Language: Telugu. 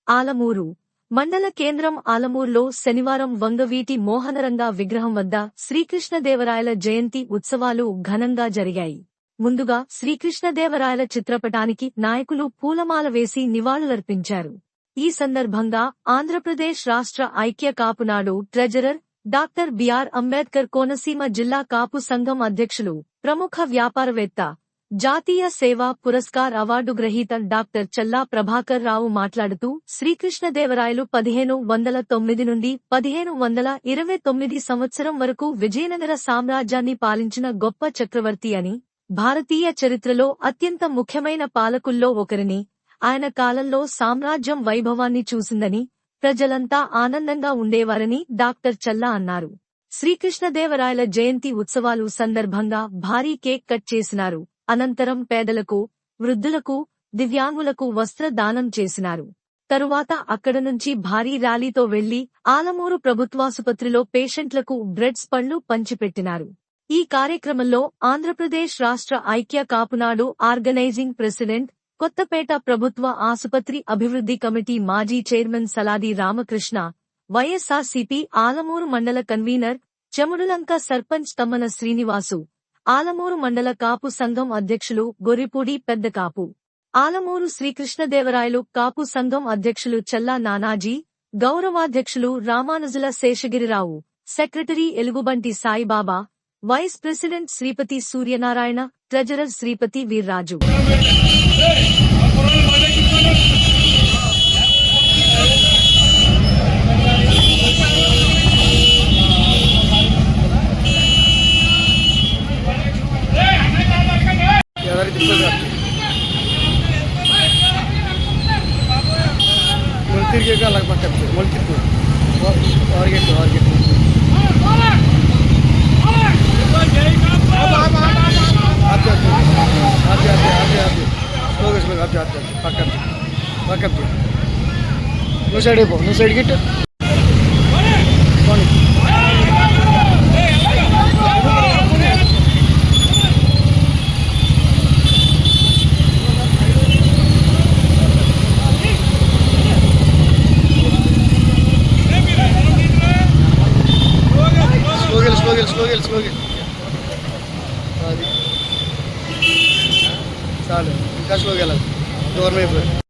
ఆలమూరు మండల కేంద్రం ఆలమూరులో శనివారం వంగవీటి మోహనరంగ విగ్రహం వద్ద శ్రీకృష్ణదేవరాయల జయంతి ఉత్సవాలు ఘనంగా జరిగాయి. ముందుగా శ్రీకృష్ణదేవరాయల చిత్రపటానికి నాయకులు పూలమాల వేసి నివాళులర్పించారు. ఈ సందర్భంగా ఆంధ్రప్రదేశ్ రాష్ట్ర ఐక్య కాపునాడు ట్రెజరర్ డాక్టర్ బిఆర్ అంబేద్కర్ కోనసీమ జిల్లా కాపు సంఘం అధ్యక్షులు, ప్రముఖ వ్యాపారవేత్త, జాతీయ సేవా పురస్కార్ అవార్డు గ్రహీత డాక్టర్ చల్లా ప్రభాకర్ రావు మాట్లాడుతూ శ్రీకృష్ణదేవరాయలు 1509 నుండి 1529 సంవత్సరం వరకు విజయనగర సామ్రాజ్యాన్ని పాలించిన గొప్ప చక్రవర్తి అని, భారతీయ చరిత్రలో అత్యంత ముఖ్యమైన పాలకుల్లో ఒకరిని, ఆయన కాలంలో సామ్రాజ్యం వైభవాన్ని చూసిందని, ప్రజలంతా ఆనందంగా ఉండేవారని డాక్టర్ చల్లా అన్నారు. శ్రీకృష్ణదేవరాయల జయంతి ఉత్సవాలు సందర్భంగా భారీ కేక్ కట్ చేసినారు. అనంతరం పేదలకు, వృద్ధులకు, దివ్యాంగులకు వస్త్ర దానం చేసినారు. తరువాత అక్కడ నుంచి భారీ ర్యాలీతో వెళ్లి ఆలమూరు ప్రభుత్వాసుపత్రిలో పేషెంట్లకు బ్రెడ్స్ పండ్లు పంచిపెట్టినారు. ఈ కార్యక్రమంలో ఆంధ్రప్రదేశ్ రాష్ట్ర ఐక్య కాపునాడు ఆర్గనైజింగ్ ప్రెసిడెంట్, కొత్తపేట ప్రభుత్వ ఆసుపత్రి అభివృద్ధి కమిటీ మాజీ చైర్మన్ సలాది రామకృష్ణ, వైఎస్ఆర్సీపీ ఆలమూరు మండల కన్వీనర్, చెముడులంక సర్పంచ్ తమ్మన శ్రీనివాసు, ఆలమూరు మండల కాపు సంఘం అధ్యక్షులు గొర్రిపూడి పెద్దకాపు, ఆలమూరు శ్రీకృష్ణదేవరాయలు కాపు సంఘం అధ్యక్షులు చల్లా నానాజీ, గౌరవాధ్యక్షులు రామానుజుల Seshagirirao, secretary Elugubanti Saibaba, vice president Sripathi Suryanarayana, treasurer Sripathi Veerraju. తిరిగి అలాగ పక్కన మొలితిప్పు ఆర్గెట్ పక్కన నువ్వు సైడ్ అయిపో, నువ్వు సైడ్ గిట్టు స్లోగెల్ అది చాలు, ఇంకా స్లోగెళ్ళాలి దూరం అయిపోయి.